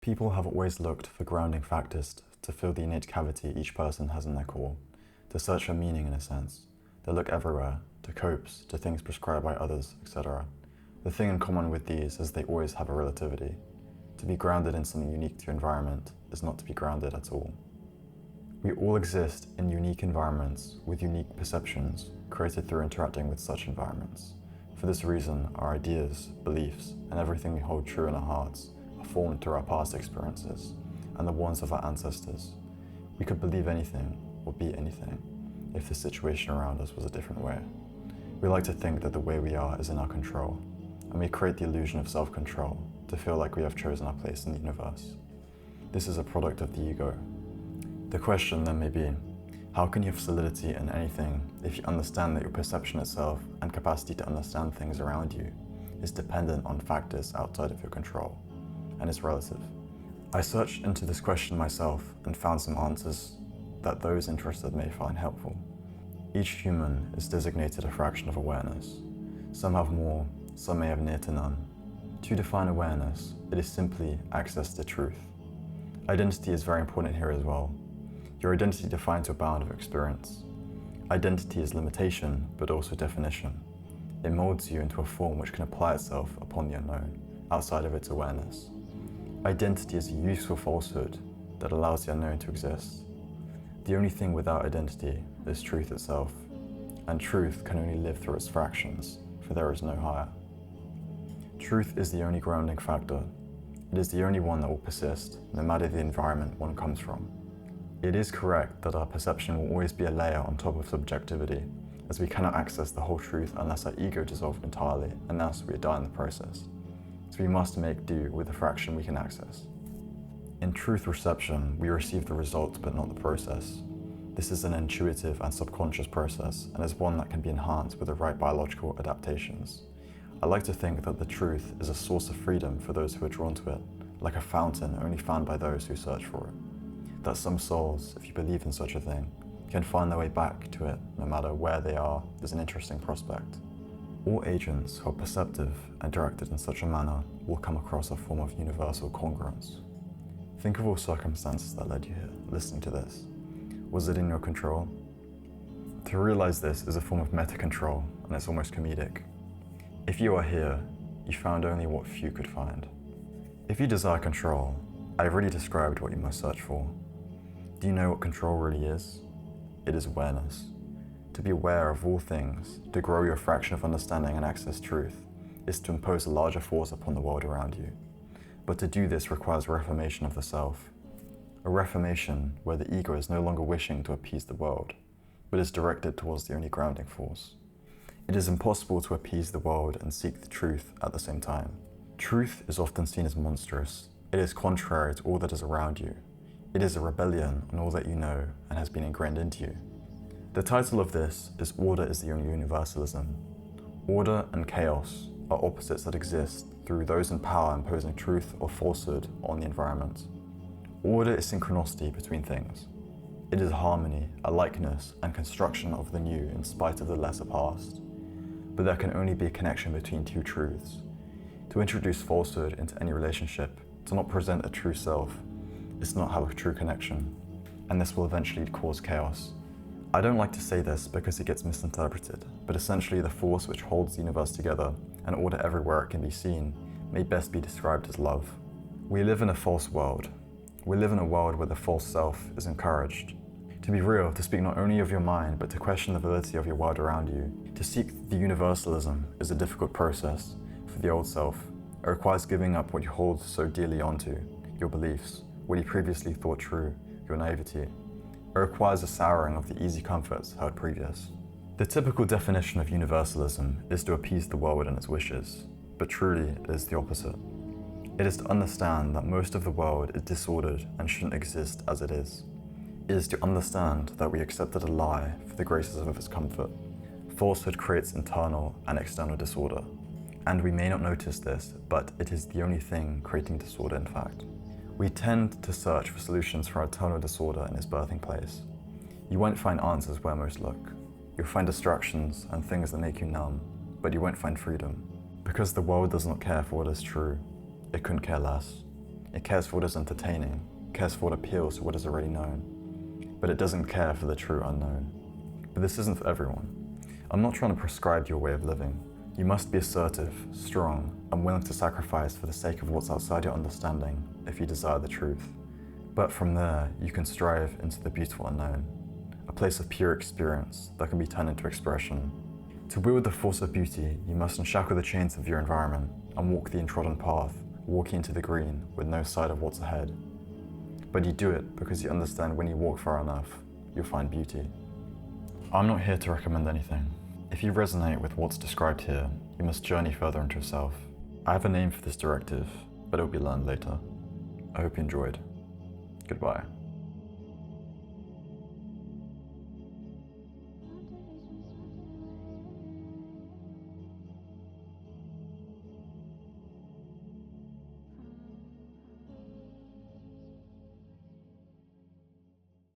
People have always looked for grounding factors to fill the innate cavity each person has in their core, to search for meaning in a sense. They look everywhere, to copes, to things prescribed by others, etc. The thing in common with these is they always have a relativity. To be grounded in something unique to your environment is not to be grounded at all. We all exist in unique environments with unique perceptions created through interacting with such environments. For this reason, our ideas, beliefs, and everything we hold true in our hearts are formed through our past experiences and the ones of our ancestors. We could believe anything or be anything if the situation around us was a different way. We like to think that the way we are is in our control, and we create the illusion of self-control to feel like we have chosen our place in the universe. This is a product of the ego. The question then may be, how can you have solidity in anything if you understand that your perception itself and capacity to understand things around you is dependent on factors outside of your control and is relative? I searched into this question myself and found some answers that those interested may find helpful. Each human is designated a fraction of awareness. Some have more, some may have near to none. To define awareness, it is simply access to truth. Identity is very important here as well. Your identity defines your bound of experience. Identity is limitation, but also definition. It molds you into a form which can apply itself upon the unknown, outside of its awareness. Identity is a useful falsehood that allows the unknown to exist. The only thing without identity is truth itself, and truth can only live through its fractions, for there is no higher. Truth is the only grounding factor. It is the only one that will persist, no matter the environment one comes from. It is correct that our perception will always be a layer on top of subjectivity, as we cannot access the whole truth unless our ego dissolved entirely, and thus we die in the process. So we must make do with the fraction we can access. In truth reception, we receive the result but not the process. This is an intuitive and subconscious process, and is one that can be enhanced with the right biological adaptations. I like to think that the truth is a source of freedom for those who are drawn to it, like a fountain only found by those who search for it. That some souls, if you believe in such a thing, can find their way back to it no matter where they are is an interesting prospect. All agents who are perceptive and directed in such a manner will come across a form of universal congruence. Think of all circumstances that led you here, listening to this. Was it in your control? To realize this is a form of meta-control, and it's almost comedic. If you are here, you found only what few could find. If you desire control, I have already described what you must search for. Do you know what control really is? It is awareness. To be aware of all things, to grow your fraction of understanding and access truth, is to impose a larger force upon the world around you. But to do this requires a reformation of the self. A reformation where the ego is no longer wishing to appease the world, but is directed towards the only grounding force. It is impossible to appease the world and seek the truth at the same time. Truth is often seen as monstrous. It is contrary to all that is around you. It is a rebellion on all that you know and has been ingrained into you. The title of this is Order is the Only Universalism. Order and chaos are opposites that exist through those in power imposing truth or falsehood on the environment. Order is synchronicity between things. It is harmony, a likeness, and construction of the new in spite of the lesser past. But there can only be a connection between two truths. To introduce falsehood into any relationship, to not present a true self, is to not have a true connection, and this will eventually cause chaos. I don't like to say this because it gets misinterpreted, but essentially the force which holds the universe together and order everywhere it can be seen may best be described as love. We live in a false world. We live in a world where the false self is encouraged. To be real, to speak not only of your mind, but to question the validity of your world around you. To seek the universalism is a difficult process for the old self. It requires giving up what you hold so dearly onto, your beliefs, what you previously thought true, your naivety. It requires a souring of the easy comforts held previous. The typical definition of universalism is to appease the world and its wishes, but truly it is the opposite. It is to understand that most of the world is disordered and shouldn't exist as it is. It is to understand that we accepted a lie for the graces of its comfort. Falsehood creates internal and external disorder, and we may not notice this, but it is the only thing creating disorder in fact. We tend to search for solutions for our internal disorder in its birthing place. You won't find answers where most look. You'll find distractions and things that make you numb, but you won't find freedom. Because the world does not care for what is true, it couldn't care less. It cares for what is entertaining, cares for what appeals to what is already known, but it doesn't care for the true unknown. But this isn't for everyone. I'm not trying to prescribe your way of living. You must be assertive, strong, and willing to sacrifice for the sake of what's outside your understanding if you desire the truth. But from there, you can strive into the beautiful unknown, a place of pure experience that can be turned into expression. To wield the force of beauty, you must unshackle the chains of your environment and walk the untrodden path, walking into the green with no sight of what's ahead. But you do it because you understand when you walk far enough, you'll find beauty. I'm not here to recommend anything. If you resonate with what's described here, you must journey further into yourself. I have a name for this directive, but it will be learned later. I hope you enjoyed. Goodbye.